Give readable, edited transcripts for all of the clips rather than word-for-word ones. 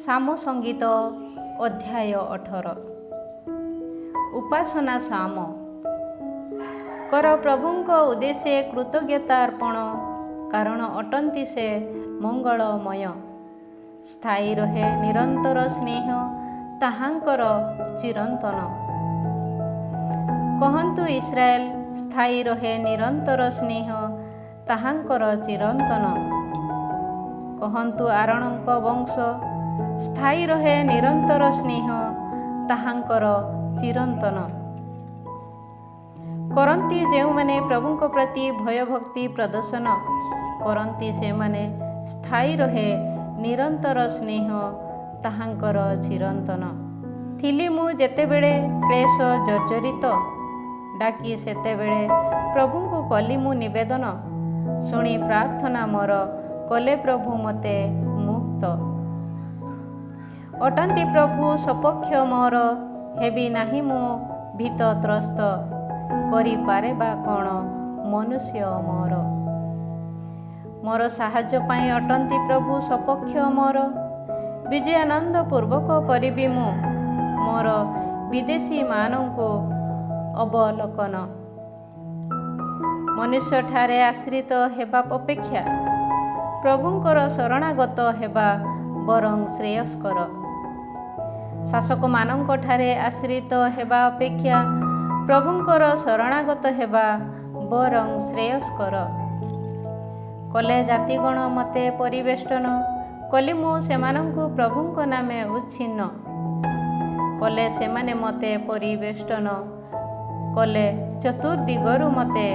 ସାମ ସଙ୍ଗୀତ ଅଧ୍ୟାୟ 18। ଉପାସନା ସାମ। କର ପ୍ରଭୁଙ୍କ ଉଦ୍ଦେଶ୍ୟ କୃତଜ୍ଞତା ଅର୍ପଣ, କାରଣ ଅଟନ୍ତି ସେ ମଙ୍ଗଳମୟ। ସ୍ଥାୟୀ ରହେ ନିରନ୍ତର ସ୍ନେହ, ତାହାଙ୍କର ଚିରନ୍ତନ। କହନ୍ତୁ ଇସ୍ରାଏଲ, ସ୍ଥାୟୀ ରହେ ନିରନ୍ତର ସ୍ନେହ, ତାହାଙ୍କର ଚିରନ୍ତନ। କହନ୍ତୁ ଆରୋନଙ୍କ ବଂଶ, ସ୍ଥାୟୀ ରହେ ନିରନ୍ତର ସ୍ନେହ, ତାହାଙ୍କର ଚିରନ୍ତନ। କରନ୍ତି ଯେଉଁମାନେ ପ୍ରଭୁଙ୍କ ପ୍ରତି ଭୟଭକ୍ତି ପ୍ରଦର୍ଶନ କରନ୍ତି, ସେମାନେ ସ୍ଥାୟୀ ରହେ ନିରନ୍ତର ସ୍ନେହ, ତାହାଙ୍କର ଚିରନ୍ତନ। ଥିଲି ମୁଁ ଯେତେବେଳେ କ୍ଳେଶ ଜର୍ଜରିତ, ଡାକି ସେତେବେଳେ ପ୍ରଭୁଙ୍କୁ କଲି ମୁଁ ନିବେଦନ। ଶୁଣି ପ୍ରାର୍ଥନା ମୋର କଲେ ପ୍ରଭୁ ମୋତେ ମୁକ୍ତ। ଅଟନ୍ତି ପ୍ରଭୁ ସପକ୍ଷ ମୋର, ହେବି ନାହିଁ ମୁଁ ଭୀତତ୍ରସ୍ତ। କରିପାରେ ବା କ'ଣ ମନୁଷ୍ୟ ମୋର? ମୋର ସାହାଯ୍ୟ ପାଇଁ ଅଟନ୍ତି ପ୍ରଭୁ ସପକ୍ଷ ମୋର। ବିଜୟାନନ୍ଦ ପୂର୍ବକ କରିବି ମୁଁ ମୋର ବିଦେଶୀମାନଙ୍କୁ ଅବଲୋକନ। ମନୁଷ୍ୟଠାରେ ଆଶ୍ରିତ ହେବା ଅପେକ୍ଷା ପ୍ରଭୁଙ୍କର ଶରଣାଗତ ହେବା ବରଂ ଶ୍ରେୟସ୍କର। ଶାସକମାନଙ୍କଠାରେ ଆଶ୍ରିତ ହେବା ଅପେକ୍ଷା ପ୍ରଭୁଙ୍କର ଶରଣାଗତ ହେବା ବରଂ ଶ୍ରେୟସ୍କର। କଲେ ଜାତିଗଣ ମୋତେ ପରିବେଷ୍ଟନ, କଲି ମୁଁ ସେମାନଙ୍କୁ ପ୍ରଭୁଙ୍କ ନାମେ ଉଚ୍ଛିନ୍ନ। କଲେ ସେମାନେ ମୋତେ ପରିବେଷ୍ଟନ, କଲେ ଚତୁର୍ଦିଗରୁ ମୋତେ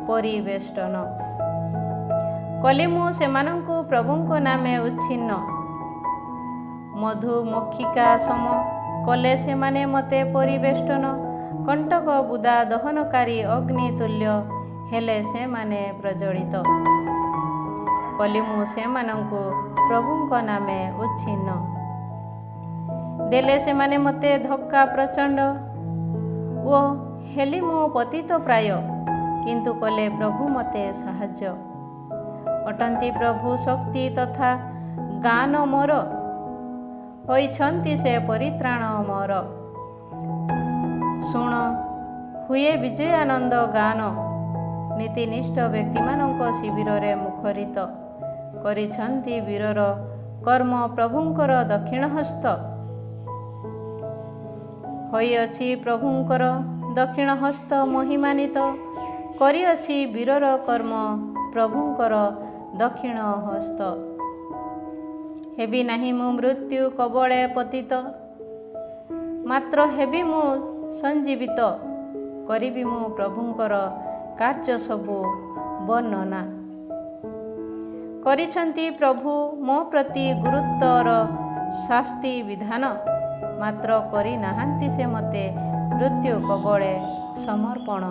ପରିବେଷ୍ଟନ। କଲି ମୁଁ ସେମାନଙ୍କୁ ପ୍ରଭୁଙ୍କ ନାମେ ଉଚ୍ଛିନ୍ନ। ମଧୁମକ୍ଷିକା ସମ କଲେ ସେମାନେ ମୋତେ ପରିବେଷ୍ଟନ। କଣ୍ଟକ ବୁଦା ଦହନକାରୀ ଅଗ୍ନି ତୁଲ୍ୟ ହେଲେ ସେମାନେ ପ୍ରଜ୍ୱଳିତ। କଲି ମୁଁ ସେମାନଙ୍କୁ ପ୍ରଭୁଙ୍କ ନାମେ ଉଚ୍ଛିନ୍ନ। ଦେଲେ ସେମାନେ ମୋତେ ଧକ୍କା ପ୍ରଚଣ୍ଡ ଓ ହେଲି ମୁଁ ପତିତ ପ୍ରାୟ, କିନ୍ତୁ କଲେ ପ୍ରଭୁ ମୋତେ ସାହାଯ୍ୟ। ଅଟନ୍ତି ପ୍ରଭୁ ଶକ୍ତି ତଥା ଗାନ ମୋର, ହୋଇଛନ୍ତି ସେ ପରିତ୍ରାଣ ମୋର। ଶୁଣ, ହୁଏ ବିଜୟାନନ୍ଦ ଗାନ, ନୀତିନିଷ୍ଠ ବ୍ୟକ୍ତିମାନଙ୍କ ଶିବିରରେ ମୁଖରିତ। କରିଛନ୍ତି ବୀରର କର୍ମ ପ୍ରଭୁଙ୍କର ଦକ୍ଷିଣ ହସ୍ତ। ହୋଇଅଛି ପ୍ରଭୁଙ୍କର ଦକ୍ଷିଣ ହସ୍ତ ମହିମାନିତ। କରିଅଛି ବୀରର କର୍ମ ପ୍ରଭୁଙ୍କର ଦକ୍ଷିଣ ହସ୍ତ। ହେବି ନାହିଁ ମୁଁ ମୃତ୍ୟୁ କବଳେ ପତିତ, ମାତ୍ର ହେବି ମୁଁ ସଞ୍ଜୀବିତ। କରିବି ମୁଁ ପ୍ରଭୁଙ୍କର କାର୍ଯ୍ୟ ସବୁ ବର୍ଣ୍ଣନା। କରିଛନ୍ତି ପ୍ରଭୁ ମୋ ପ୍ରତି ଗୁରୁତର ଶାସ୍ତି ବିଧାନ, ମାତ୍ର କରି ନାହାନ୍ତି ସେ ମୋତେ ମୃତ୍ୟୁ କବଳେ ସମର୍ପଣ।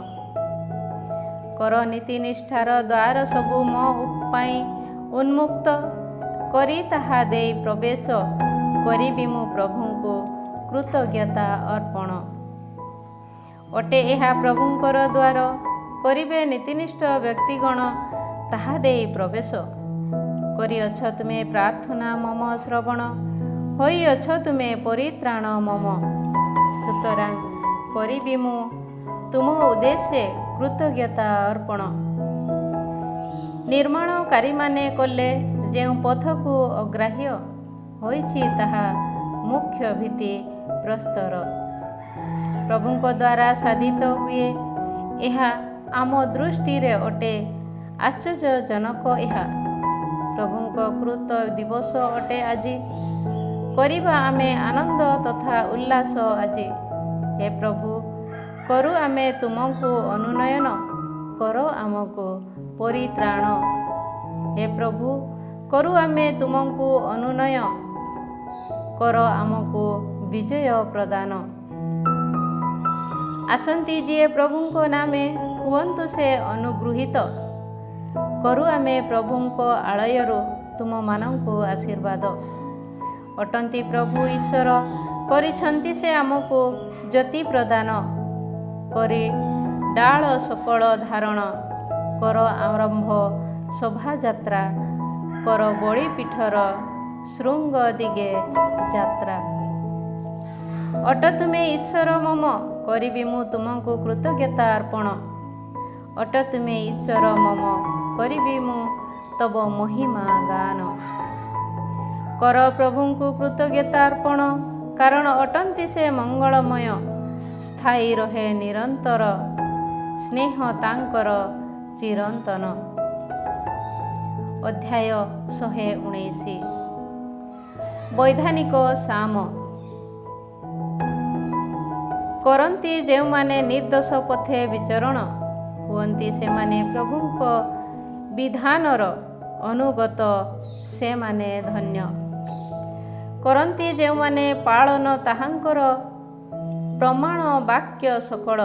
କର ନୀତିନିଷ୍ଠାର ଦ୍ୱାର ସବୁ ମୋ ପାଇଁ ଉନ୍ମୁକ୍ତ, କରି ତାହା ଦେଇ ପ୍ରବେଶ କରିବି ମୁଁ ପ୍ରଭୁଙ୍କୁ କୃତଜ୍ଞତା ଅର୍ପଣ। ଅଟେ ଏହା ପ୍ରଭୁଙ୍କର ଦ୍ୱାର, କରିବେ ନୀତିନିଷ୍ଠ ବ୍ୟକ୍ତିଗଣ ତାହା ଦେଇ ପ୍ରବେଶ। କରିଅଛ ତୁମେ ପ୍ରାର୍ଥନା ମମ ଶ୍ରବଣ, ହୋଇଅଛ ତୁମେ ପରିତ୍ରାଣ ମମ। ସୁତରାଂ କରିବି ମୁଁ ତୁମ ଉଦ୍ଦେଶ୍ୟ କୃତଜ୍ଞତା ଅର୍ପଣ। ନିର୍ମାଣକାରୀମାନେ କଲେ ଯେଉଁ ପଥକୁ ଅଗ୍ରାହ୍ୟ, ହୋଇଛି ତାହା ମୁଖ୍ୟ ଭିତ୍ତି ପ୍ରସ୍ତର। ପ୍ରଭୁଙ୍କ ଦ୍ୱାରା ସାଧିତ ହୁଏ ଏହା ଆମ ଦୃଷ୍ଟିରେ ଅଟେ ଆଶ୍ଚର୍ଯ୍ୟଜନକ ଏହା। ପ୍ରଭୁଙ୍କ କୃତ ଦିବସ ଅଟେ ଆଜି, କରିବା ଆମେ ଆନନ୍ଦ ତଥା ଉଲ୍ଲାସ ଆଜି। ହେ ପ୍ରଭୁ, କରୁ ଆମେ ତୁମକୁ ଅନୁନୟନ, କର ଆମକୁ ପରିତ୍ରାଣ। ହେ ପ୍ରଭୁ, କରୁ ଆମେ ତୁମକୁ ଅନୁନୟ, କର ଆମକୁ ବିଜୟ ପ୍ରଦାନ। ଆସନ୍ତି ଯିଏ ପ୍ରଭୁଙ୍କ ନାମେ, ହୁଅନ୍ତୁ ସେ ଅନୁଗୃହୀତ। କରୁ ଆମେ ପ୍ରଭୁଙ୍କ ଆଳୟରୁ ତୁମମାନଙ୍କୁ ଆଶୀର୍ବାଦ। ଅଟନ୍ତି ପ୍ରଭୁ ଈଶ୍ୱର, କରିଛନ୍ତି ସେ ଆମକୁ ଜ୍ୟୋତି ପ୍ରଦାନ। କରି ଡାଳ ସକଳ ଧାରଣ, କର ଆରମ୍ଭ ଶୋଭାଯାତ୍ରା, କର ବଳିପୀଠର ଶୃଙ୍ଗ ଦିଗେ ଯାତ୍ରା। ଅଟ ତୁମେ ଈଶ୍ୱର ମମ, କରିବି ମୁଁ ତୁମକୁ କୃତଜ୍ଞତା ଅର୍ପଣ। ଅଟ ତୁମେ ଈଶ୍ୱର ମମ, କରିବି ମୁଁ ତବ ମହିମା ଗାନ। କର ପ୍ରଭୁଙ୍କୁ କୃତଜ୍ଞତା ଅର୍ପଣ, କାରଣ ଅଟନ୍ତି ସେ ମଙ୍ଗଳମୟ। ସ୍ଥାୟୀ ରହେ ନିରନ୍ତର, ସ୍ନେହ ତାଙ୍କର ଚିରନ୍ତନ। ଅଧ୍ୟାୟ 119। ବୈଧାନିକ ସାମ। କରନ୍ତି ଯେଉଁମାନେ ନିର୍ଦ୍ଦୋଷ ପଥେ ବିଚରଣ, ହୁଅନ୍ତି ସେମାନେ ପ୍ରଭୁଙ୍କ ବିଧାନର ଅନୁଗତ, ସେମାନେ ଧନ୍ୟ। କରନ୍ତି ଯେଉଁମାନେ ପାଳନ ତାହାଙ୍କର ପ୍ରମାଣ ବାକ୍ୟ ସକଳ,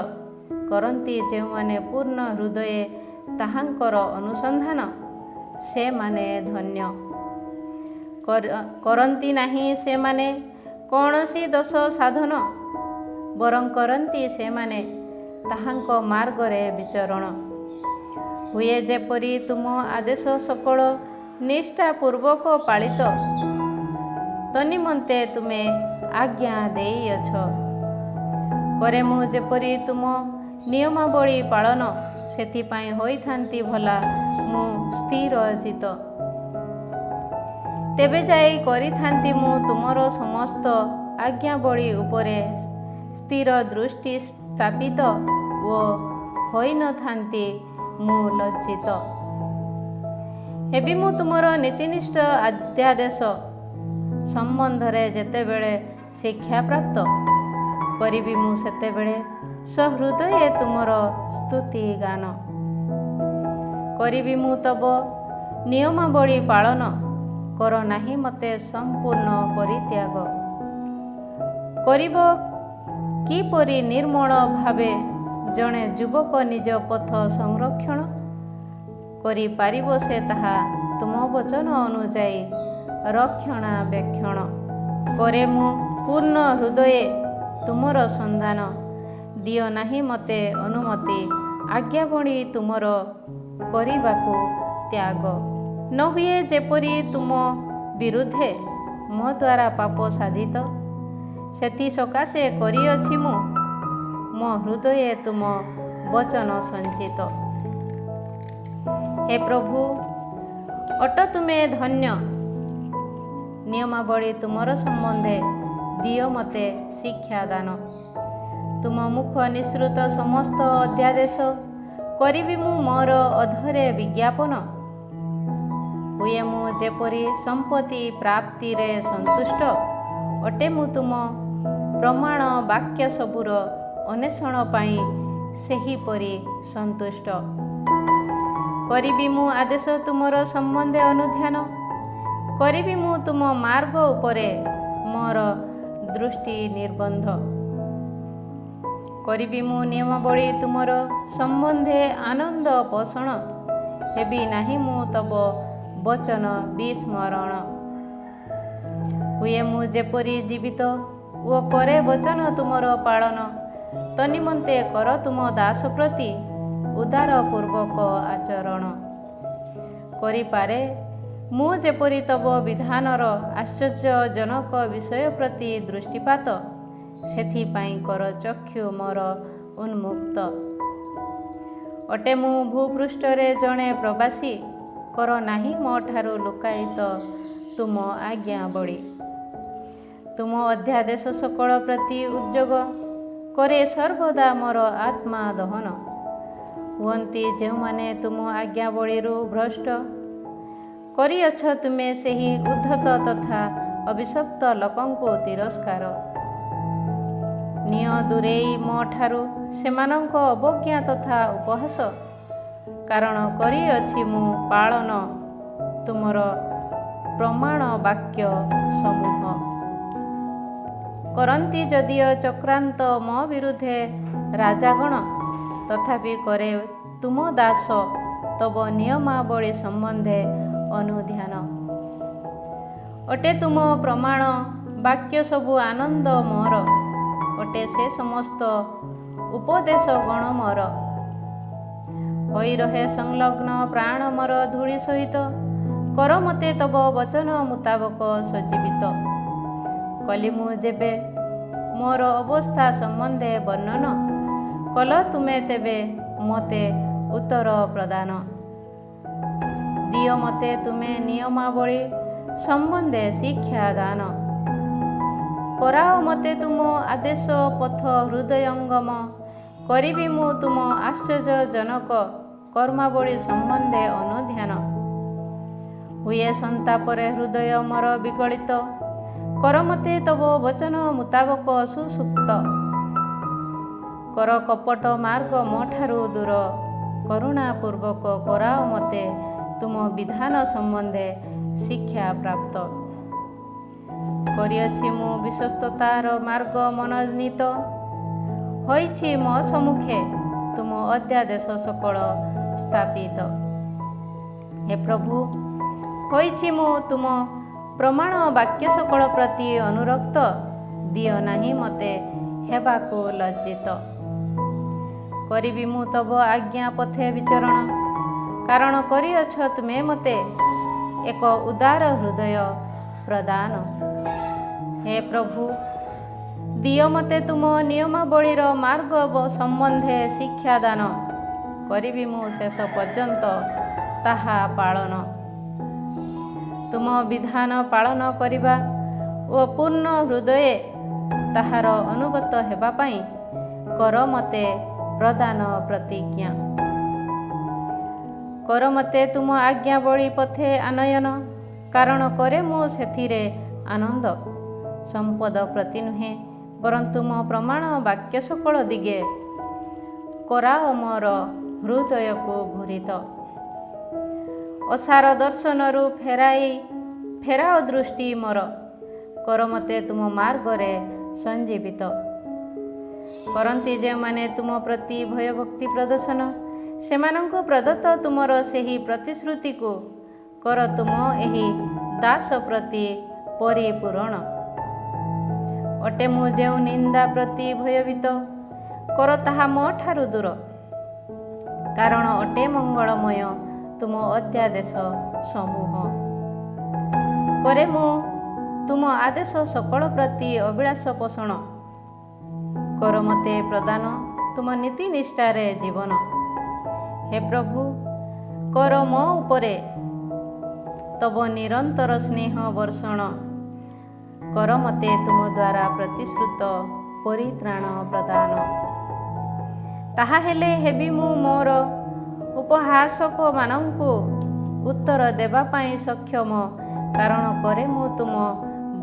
କରନ୍ତି ଯେଉଁମାନେ ପୂର୍ଣ୍ଣ ହୃଦୟେ ତାହାଙ୍କର ଅନୁସନ୍ଧାନ, ସେମାନେ ଧନ୍ୟ। କରନ୍ତି ନାହିଁ ସେମାନେ କୌଣସି ଦୋଷ ସାଧନ, ବରଂ କରନ୍ତି ସେମାନେ ତାହାଙ୍କ ମାର୍ଗରେ ବିଚରଣ। ହୁଏ ଯେପରି ତୁମ ଆଦେଶ ସକଳ ନିଷ୍ଠାପୂର୍ବକ ପାଳିତ, ତନ୍ନିମନ୍ତେ ତୁମେ ଆଜ୍ଞା ଦେଇଅଛ। କରେ ମୁଁ ଯେପରି ତୁମ ନିୟମାବଳୀ ପାଳନ, ସେଥିପାଇଁ ହୋଇଥାନ୍ତି ଭଲା ମୁଁ ସ୍ଥିରଚିତ। ତେବେ ଯାଇ କରିଥାନ୍ତି ମୁଁ ତୁମର ସମସ୍ତ ଆଜ୍ଞାବଳୀ ଉପରେ ସ୍ଥିର ଦୃଷ୍ଟି ସ୍ଥାପିତ, ଓ ହୋଇନଥାନ୍ତି ମୁଁ ଲଜ୍ଜିତ। ହେବି ମୁଁ ତୁମର ନୀତିନିଷ୍ଠ ଅଧ୍ୟାଦେଶ ସମ୍ବନ୍ଧରେ ଯେତେବେଳେ ଶିକ୍ଷାପ୍ରାପ୍ତ, କରିବି ମୁଁ ସେତେବେଳେ ସହୃଦୟେ ତୁମର ସ୍ତୁତି ଗାନ। କରିବି ମୁଁ ତବ ନିୟମାବଳୀ ପାଳନ, କର ନାହିଁ ମୋତେ ସମ୍ପୂର୍ଣ୍ଣ ପରିତ୍ୟାଗ। କରିବ କିପରି ନିର୍ମଳ ଭାବେ ଜଣେ ଯୁବକ ନିଜ ପଥ ସଂରକ୍ଷଣ? କରିପାରିବ ସେ ତାହା ତୁମ ବଚନ ଅନୁଯାୟୀ ରକ୍ଷଣାବେକ୍ଷଣ। କରେ ମୁଁ ପୂର୍ଣ୍ଣ ହୃଦୟେ ତୁମର ସନ୍ଧାନ, ଦିଅ ନାହିଁ ମୋତେ ଅନୁମତି ଆଜ୍ଞାବଳୀ ତୁମର କରିବାକୁ ତ୍ୟାଗ। ନ ହୁଏ ଯେପରି ତୁମ ବିରୁଦ୍ଧେ ମୋ ଦ୍ୱାରା ପାପ ସାଧିତ, ସେଥିସକାଶେ କରିଅଛି ମୁଁ ମୋ ହୃଦୟେ ତୁମ ବଚନ ସଞ୍ଚିତ। ହେ ପ୍ରଭୁ, ଅଟ ତୁମେ ଧନ୍ୟ, ନିୟମାବଳୀ ତୁମର ସମ୍ବନ୍ଧେ ଦିଅ ମୋତେ ଶିକ୍ଷାଦାନ। ତୁମ ମୁଖ ନିଃସୃତ ସମସ୍ତ ଅଧ୍ୟାଦେଶ କରିବି ମୁଁ ମୋର ଅଧରେ ବିଜ୍ଞାପନ। ହୁଏ ମୁଁ ଯେପରି ସମ୍ପତ୍ତି ପ୍ରାପ୍ତିରେ ସନ୍ତୁଷ୍ଟ, ଅଟେ ମୁଁ ତୁମ ପ୍ରମାଣ ବାକ୍ୟ ସବୁର ଅନ୍ୱେଷଣ ପାଇଁ ସେହିପରି ସନ୍ତୁଷ୍ଟ। କରିବି ମୁଁ ଆଦେଶ ତୁମର ସମ୍ବନ୍ଧେ ଅନୁଧ୍ୟାନ, କରିବି ମୁଁ ତୁମ ମାର୍ଗ ଉପରେ ମୋର ଦୃଷ୍ଟି ନିର୍ବନ୍ଧ। କରିବି ମୁଁ ନିୟମାବଳୀ ତୁମର ସମ୍ବନ୍ଧେ ଆନନ୍ଦ ପୋଷଣ, ହେବି ନାହିଁ ମୁଁ ତବ ବଚନ ବିସ୍ମରଣ। ହୁଏ ମୁଁ ଯେପରି ଜୀବିତ ଓ କରେ ବଚନ ତୁମର ପାଳନ, ତନ୍ନିମନ୍ତେ କର ତୁମ ଦାସ ପ୍ରତି ଉଦାରପୂର୍ବକ ଆଚରଣ। କରିପାରେ ମୁଁ ଯେପରି ତବ ବିଧାନର ଆଶ୍ଚର୍ଯ୍ୟଜନକ ବିଷୟ ପ୍ରତି ଦୃଷ୍ଟିପାତ, ସେଥିପାଇଁ କର ଚକ୍ଷୁ ମୋର ଉନ୍ମୁକ୍ତ। ଅଟେ ମୁଁ ଭୂପୃଷ୍ଠରେ ଜଣେ ପ୍ରବାସୀ, କର ନାହିଁ ମୋ ଠାରୁ ଲୁକାୟିତ ତୁମ ଆଜ୍ଞାବଳୀ। ତୁମ ଅଧ୍ୟାଦେଶ ସକଳ ପ୍ରତି ଉଦ୍ଯୋଗ, କରେ ସର୍ବଦା ମୋର ଆତ୍ମା ଦହନ। ହୁଅନ୍ତି ଯେଉଁମାନେ ତୁମ ଆଜ୍ଞାବଳୀରୁ ଭ୍ରଷ୍ଟ, କରିଅଛ ତୁମେ ସେହି ଉଦ୍ଧତ ତଥା ଅଭିଶପ୍ତ ଲୋକଙ୍କୁ ତିରସ୍କାର। ନିଅ ଦୂରେଇ ମୋ ଠାରୁ ସେମାନଙ୍କ ଅବଜ୍ଞା ତଥା ଉପହାସ, କାରଣ କରିଅଛି ମୁଁ ପାଳନ ତୁମର ପ୍ରମାଣ ବାକ୍ୟ ସମୂହ। କରନ୍ତି ଯଦିଓ ଚକ୍ରାନ୍ତ ମୋ ବିରୁଦ୍ଧେ ରାଜାଗଣ, ତଥାପି କରେ ତୁମ ଦାସ ତବ ନିୟମାବଳୀ ସମ୍ବନ୍ଧେ ଅନୁଧ୍ୟାନ। ଅଟେ ତୁମ ପ୍ରମାଣ ବାକ୍ୟ ସବୁ ଆନନ୍ଦ ମୋର, ଅଟେ ସେ ସମସ୍ତ ଉପଦେଶ ଗଣ ମୋର। ହୋଇ ରହେ ସଂଲଗ୍ନ ପ୍ରାଣ ମୋର ଧୂଳି ସହିତ, କର ମୋତେ ତବ ବଚନ ମୁତାବକ ସଜୀବିତ। କଲି ମୁଁ ଯେବେ ମୋର ଅବସ୍ଥା ସମ୍ବନ୍ଧେ ବର୍ଣ୍ଣନ, କଲ ତୁମେ ତେବେ ମୋତେ ଉତ୍ତର ପ୍ରଦାନ। ଦିଅ ମୋତେ ତୁମେ ନିୟମାବଳୀ ସମ୍ବନ୍ଧେ ଶିକ୍ଷା ଦାନ। କରାଅ ମୋତେ ତୁମ ଆଦେଶ ପଥ ହୃଦୟଙ୍ଗମ, କରିବି ମୁଁ ତୁମ ଆଶ୍ଚର୍ଯ୍ୟଜନକ କର୍ମାବଳୀ ସମ୍ବନ୍ଧେ ଅନୁଧ୍ୟାନ। ହୁଏ ସନ୍ତାପରେ ହୃଦୟ ମୋର ବିଗଳିତ, କର ମୋତେ ତବ ବଚନ ମୁତାବକ ସୁସୁପ୍ତ। କର କପଟ ମାର୍ଗ ମୋ ଠାରୁ ଦୂର, କରୁଣାପୂର୍ବକ କରାଅ ମୋତେ ତୁମ ବିଧାନ ସମ୍ବନ୍ଧେ ଶିକ୍ଷା ପ୍ରାପ୍ତ। କରିଅଛି ମୁଁ ବିଶ୍ୱସ୍ତତାର ମାର୍ଗ ମନୋନୀତ, ହୋଇଛି ମୋ ସମ୍ମୁଖେ ତୁମ ଅଧ୍ୟାଦେଶ ସକଳ ସ୍ଥାପିତ। ହେ ପ୍ରଭୁ, ହୋଇଛି ମୁଁ ତୁମ ପ୍ରମାଣ ବାକ୍ୟ ସକଳ ପ୍ରତି ଅନୁରକ୍ତ, ଦିଅ ନାହିଁ ମୋତେ ହେବାକୁ ଲଜ୍ଜିତ। କରିବି ମୁଁ ତବ ଆଜ୍ଞା ପଥେ ବିଚରଣ, କାରଣ କରିଅଛ ତୁମେ ମୋତେ ଏକ ଉଦାର ହୃଦୟ ପ୍ରଦାନ। ହେ ପ୍ରଭୁ, ଦିଅ ମୋତେ ତୁମ ନିୟମାବଳୀର ମାର୍ଗ ସମ୍ବନ୍ଧେ ଶିକ୍ଷା ଦାନ, କରିବି ମୁଁ ଶେଷ ପର୍ଯ୍ୟନ୍ତ ତାହା ପାଳନ। ତୁମ ବିଧାନ ପାଳନ କରିବା ଓ ପୂର୍ଣ୍ଣ ହୃଦୟେ ତାହାର ଅନୁଗତ ହେବା ପାଇଁ କର ମୋତେ ପ୍ରଦାନ ପ୍ରତିଜ୍ଞା। କର ମୋତେ ତୁମ ଆଜ୍ଞାବଳୀ ପଥେ ଆନୟନ, କାରଣ କରେ ମୁଁ ସେଥିରେ ଆନନ୍ଦ। ସମ୍ପଦ ପ୍ରତି ନୁହେଁ ବରଂ ତୁମ ପ୍ରମାଣ ବାକ୍ୟ ସକଳ ଦିଗେ କରାଅ ମୋର ହୃଦୟକୁ ଘୂରିତ। ଅସାର ଦର୍ଶନରୁ ଫେରାଅ ଦୃଷ୍ଟି ମୋର, କର ମୋତେ ତୁମ ମାର୍ଗରେ ସଞ୍ଜୀବିତ। କରନ୍ତି ଯେଉଁମାନେ ତୁମ ପ୍ରତି ଭୟଭକ୍ତି ପ୍ରଦର୍ଶନ, ସେମାନଙ୍କୁ ପ୍ରଦତ୍ତ ତୁମର ସେହି ପ୍ରତିଶ୍ରୁତିକୁ କର ତୁମ ଏହି ଦାସ ପ୍ରତି ପରିପୂରଣ। ଅଟେ ମୁଁ ଯେଉଁ ନିନ୍ଦା ପ୍ରତି ଭୟଭୀତ, କର ତାହା ମୋ ଠାରୁ ଦୂର, କାରଣ ଅଟେ ମଙ୍ଗଳମୟ ତୁମ ଅଧ୍ୟାଦେଶ ସମୂହ। କରେ ମୁଁ ତୁମ ଆଦେଶ ସକଳ ପ୍ରତି ଅଭିଳାଷ ପୋଷଣ, କର ମୋତେ ପ୍ରଦାନ ତୁମ ନୀତି ନିଷ୍ଠାରେ ଜୀବନ। ହେ ପ୍ରଭୁ, କର ମୋ ଉପରେ ତବ ନିରନ୍ତର ସ୍ନେହ ବର୍ଷଣ, କର ମୋତେ ତୁମ ଦ୍ୱାରା ପ୍ରତିଶ୍ରୁତ ପରିତ୍ରାଣ ପ୍ରଦାନ। ତାହା ହେଲେ ହେବି ମୁଁ ମୋର ଉପହାସକମାନଙ୍କୁ ଉତ୍ତର ଦେବା ପାଇଁ ସକ୍ଷମ, କାରଣ କରେ ମୁଁ ତୁମ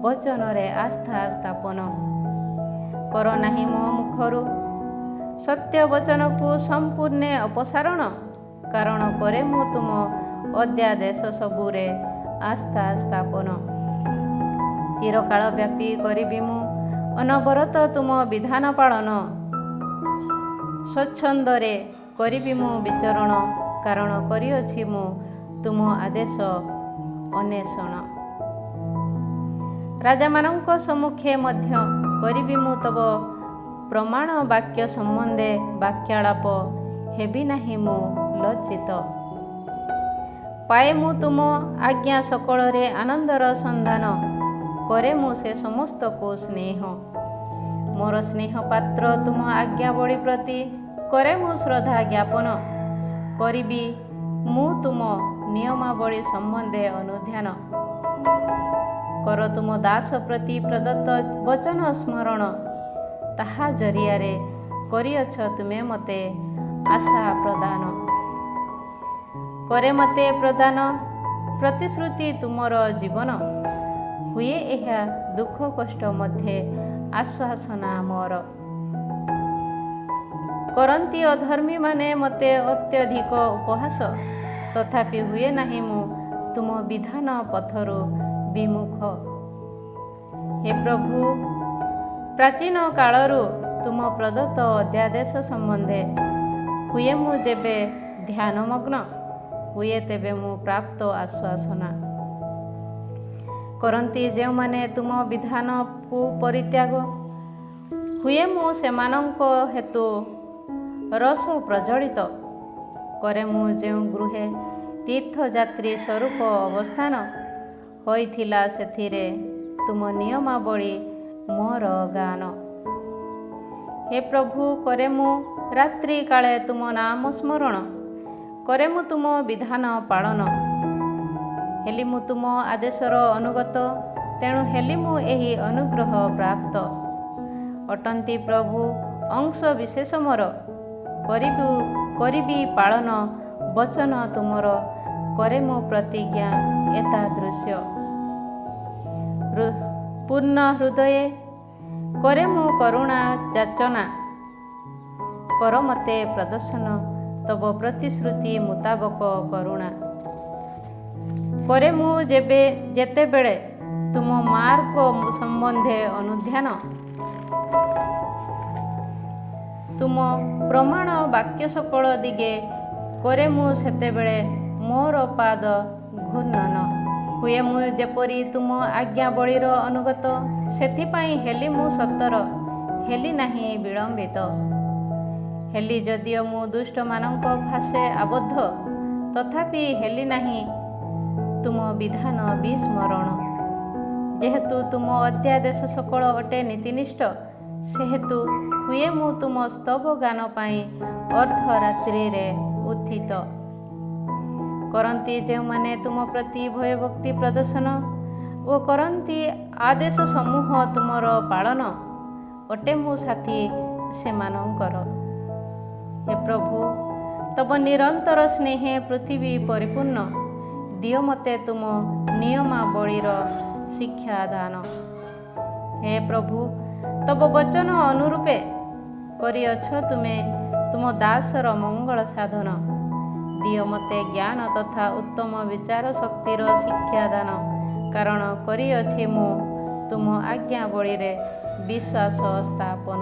ବଚନରେ ଆସ୍ଥା ସ୍ଥାପନ। କର ନାହିଁ ମୋ ମୁଖରୁ ସତ୍ୟ ବଚନକୁ ସମ୍ପୂର୍ଣ୍ଣ ଅପସାରଣ, କାରଣ କରେ ମୁଁ ତୁମ ଅଧ୍ୟାଦେଶ ସବୁରେ ଆସ୍ଥା ସ୍ଥାପନ। ଚିରକାଳ ବ୍ୟାପୀ କରିବି ମୁଁ ଅନବରତ ତୁମ ବିଧାନ ପାଳନ, ସ୍ୱଚ୍ଛନ୍ଦରେ କରିବି ମୁଁ ବିଚରଣ, କାରଣ କରିଅଛି ମୁଁ ତୁମ ଆଦେଶ ଅନ୍ୱେଷଣ। ରାଜାମାନଙ୍କ ସମ୍ମୁଖେ ମଧ୍ୟ କରିବି ମୁଁ ତବ ପ୍ରମାଣ ବାକ୍ୟ ସମ୍ବନ୍ଧେ ବାକ୍ୟାଳାପ, ହେବି ନାହିଁ ମୁଁ ଲଜ୍ଜିତ। ପାଏ ମୁଁ ତୁମ ଆଜ୍ଞା ସକଳରେ ଆନନ୍ଦର ସନ୍ଧାନ, କରେ ମୁଁ ସେ ସମସ୍ତକୁ ସ୍ନେହ। ମୋର ସ୍ନେହ ପାତ୍ର ତୁମ ଆଜ୍ଞାବଳୀ ପ୍ରତି କରେ ମୁଁ ଶ୍ରଦ୍ଧା ଜ୍ଞାପନ, କରିବି ମୁଁ ତୁମ ନିୟମାବଳୀ ସମ୍ବନ୍ଧେ ଅନୁଧ୍ୟାନ। କର ତୁମ ଦାସ ପ୍ରତି ପ୍ରଦତ୍ତ ବଚନ ସ୍ମରଣ, ତାହା ଜରିଆରେ କରିଅଛ ତୁମେ ମୋତେ ଆଶା ପ୍ରଦାନ। କରେ ମୋତେ ପ୍ରଦାନ ପ୍ରତିଶ୍ରୁତି ତୁମର ଜୀବନ, ହୁଏ ଏହା ଦୁଃଖ କଷ୍ଟ ମଧ୍ୟରେ ଆଶ୍ୱାସନା ମୋର। କରନ୍ତି ଅଧର୍ମୀମାନେ ମୋତେ ଅତ୍ୟଧିକ ଉପହାସ, ତଥାପି ହୁଏ ନାହିଁ ମୁଁ ତୁମ ବିଧାନ ପଥରୁ ବିମୁଖ। ହେ ପ୍ରଭୁ, ପ୍ରାଚୀନ କାଳରୁ ତୁମ ପ୍ରଦତ୍ତ ଅଧ୍ୟାଦେଶ ସମ୍ବନ୍ଧେ ହୁଏ ମୁଁ ଯେବେ ଧ୍ୟାନମଗ୍ନ, ହୁଏ ତେବେ ମୁଁ ପ୍ରାପ୍ତ ଆଶ୍ୱାସନା। କରନ୍ତି ଯେଉଁମାନେ ତୁମ ବିଧାନକୁ ପରିତ୍ୟାଗ, ହୁଏ ମୁଁ ସେମାନଙ୍କ ହେତୁ ରସ ପ୍ରଜ୍ୱଳିତ। କରେ ମୁଁ ଯେଉଁ ଗୃହେ ତୀର୍ଥଯାତ୍ରୀ ସ୍ୱରୂପ ଅବସ୍ଥାନ ହୋଇଥିଲା, ସେଥିରେ ତୁମ ନିୟମାବଳୀ ମୋର ଗାନ। ହେ ପ୍ରଭୁ, କରେ ମୁଁ ରାତ୍ରି କାଳେ ତୁମ ନାମ ସ୍ମରଣ, କରେ ମୁଁ ତୁମ ବିଧାନ ପାଳନ। ହେଲି ମୁଁ ତୁମ ଆଦେଶର ଅନୁଗତ, ତେଣୁ ହେଲି ମୁଁ ଏହି ଅନୁଗ୍ରହ ପ୍ରାପ୍ତ। ଅଟନ୍ତି ପ୍ରଭୁ ଅଂଶ ବିଶେଷ ମୋର, କରିବି ପାଳନ ବଚନ ତୁମର, କରେ ମୁଁ ପ୍ରତିଜ୍ଞା ଏତାଦୃଶ୍ୟ। ପୂର୍ଣ୍ଣ ହୃଦୟେ କରେ ମୁଁ କରୁଣା ଯାଚନା, କର ମୋତେ ପ୍ରଦର୍ଶନ ତବ ପ୍ରତିଶ୍ରୁତି ମୁତାବକ କରୁଣା। କରେ ମୁଁ ଯେତେବେଳେ ତୁମ ମାର୍ଗ ସମ୍ବନ୍ଧେ ଅନୁଧ୍ୟାନ, ତୁମ ପ୍ରମାଣ ବାକ୍ୟ ସକଳ ଦିଗେ କରେ ମୁଁ ସେତେବେଳେ ମୋର ପାଦ ଘୂର୍ଣ୍ଣନ। ହୁଏ ମୁଁ ଯେପରି ତୁମ ଆଜ୍ଞାବଳୀର ଅନୁଗତ, ସେଥିପାଇଁ ହେଲି ମୁଁ ସତର, ହେଲି ନାହିଁ ବିଳମ୍ବିତ। ହେଲି ଯଦିଓ ମୁଁ ଦୁଷ୍ଟମାନଙ୍କ ଫାଶେ ଆବଦ୍ଧ, ତଥାପି ହେଲି ନାହିଁ ତୁମ ବିଧାନ ବିସ୍ମରଣ। ଯେହେତୁ ତୁମ ଅଧ୍ୟାଦେଶ ସକଳ ଅଟେ ନୀତିନିଷ୍ଠ, ସେହେତୁ ହୁଏ ମୁଁ ତୁମ ସ୍ତବ ଗାନ ପାଇଁ ଅର୍ଦ୍ଧରାତ୍ରିରେ ଉତ୍ଥିତ। କରନ୍ତି ଯେଉଁମାନେ ତୁମ ପ୍ରତି ଭୟଭକ୍ତି ପ୍ରଦର୍ଶନ ଓ କରନ୍ତି ଆଦେଶ ସମୂହ ତୁମର ପାଳନ, ଅଟେ ମୁଁ ସାଥୀ ସେମାନଙ୍କର। ହେ ପ୍ରଭୁ, ତବ ନିରନ୍ତର ସ୍ନେହେ ପୃଥିବୀ ପରିପୂର୍ଣ୍ଣ, ଦିଅ ମୋତେ ତୁମ ନିୟମାବଳୀର ଶିକ୍ଷାଦାନ। ହେ ପ୍ରଭୁ, ତବ ବଚନ ଅନୁରୂପେ କରିଅଛ ତୁମେ ତୁମ ଦାସର ମଙ୍ଗଳ ସାଧନ। ଦିଅ ମୋତେ ଜ୍ଞାନ ତଥା ଉତ୍ତମ ବିଚାର ଶକ୍ତିର ଶିକ୍ଷାଦାନ, କାରଣ କରିଅଛି ମୁଁ ତୁମ ଆଜ୍ଞାବଳୀରେ ବିଶ୍ୱାସ ସ୍ଥାପନ।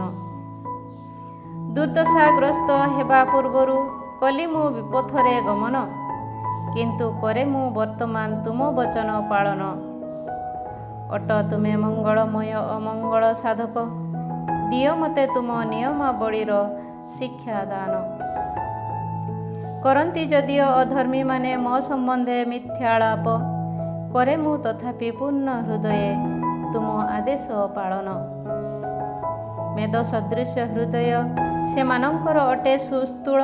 ଦୁର୍ଦ୍ଦଶାଗ୍ରସ୍ତ ହେବା ପୂର୍ବରୁ କଲି ମୁଁ ବିପଥରେ ଗମନ, କିନ୍ତୁ କରେ ମୁଁ ବର୍ତ୍ତମାନ ତୁମ ବଚନ ପାଳନ। ଅଟ ତୁମେ ମଙ୍ଗଳମୟ ଅମଙ୍ଗଳ ସାଧକ, ଦିଅ ମୋତେ ତୁମ ନିୟମାବଳୀର ଶିକ୍ଷାଦାନ। କରନ୍ତି ଯଦିଓ ଅଧର୍ମୀମାନେ ମୋ ସମ୍ବନ୍ଧେ ମିଥ୍ୟାଳାପ, କରେ ମୁଁ ତଥାପି ପୂର୍ଣ୍ଣ ହୃଦୟେ ତୁମ ଆଦେଶ ପାଳନ। ମେଦ ସଦୃଶ ହୃଦୟ ସେମାନଙ୍କର ଅଟେ ସୁସ୍ଥୂଳ,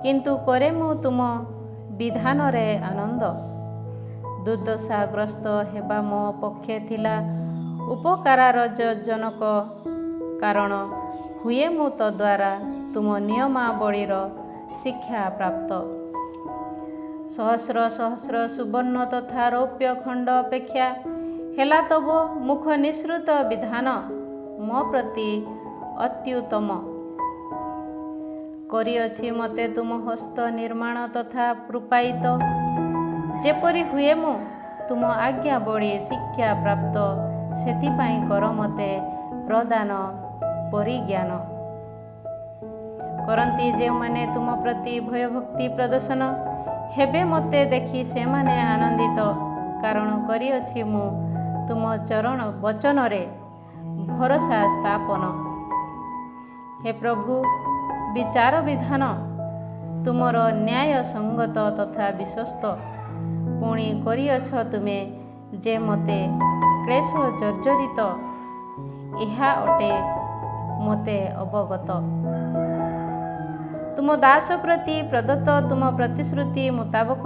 କିନ୍ତୁ କରେ ମୁଁ ତୁମ ବିଧାନରେ ଆନନ୍ଦ। ଦୁର୍ଦ୍ଦଶାଗ୍ରସ୍ତ ହେବା ମୋ ପକ୍ଷେ ଥିଲା ଉପକାରଜନକ, କାରଣ ହୁଏ ମୁଁ ତଦ୍ୱାରା ତୁମ ନିୟମାବଳୀର ଶିକ୍ଷା ପ୍ରାପ୍ତ। ସହସ୍ର ସହସ୍ର ସୁବର୍ଣ୍ଣ ତଥା ରୌପ୍ୟ ଖଣ୍ଡ ଅପେକ୍ଷା ହେଲା ତବ ମୁଖ ନିଃସୃତ ବିଧାନ ମୋ ପ୍ରତି ଅତ୍ୟୁତ୍ତମ। କରିଅଛି ମୋତେ ତୁମ ହସ୍ତ ନିର୍ମାଣ ତଥା ରୂପାୟିତ, ଯେପରି ହୁଏ ମୁଁ ତୁମ ଆଜ୍ଞାବଳୀ ଶିକ୍ଷା ପ୍ରାପ୍ତ, ସେଥିପାଇଁ କର ମୋତେ ପ୍ରଦାନ ପରିଜ୍ଞାନ। କରନ୍ତି ଯେଉଁମାନେ ତୁମ ପ୍ରତି ଭୟଭକ୍ତି ପ୍ରଦର୍ଶନ, ହେବେ ମୋତେ ଦେଖି ସେମାନେ ଆନନ୍ଦିତ, କାରଣ କରିଅଛି ମୁଁ ତୁମ ଚରଣ ବଚନରେ ଭରସା ସ୍ଥାପନ। ହେ ପ୍ରଭୁ, ବିଚାର ବିଧାନ ତୁମର ନ୍ୟାୟ ସଙ୍ଗତ ତଥା ବିଶ୍ୱସ୍ତ। ପୁଣି କରିଅଛ ତୁମେ ଯେ ମୋତେ କ୍ଲେଶ ଜର୍ଜରିତ, ଏହା ଅଟେ ମୋତେ ଅବଗତ। ତୁମ ଦାସ ପ୍ରତି ପ୍ରଦତ୍ତ ତୁମ ପ୍ରତିଶ୍ରୁତି ମୁତାବକ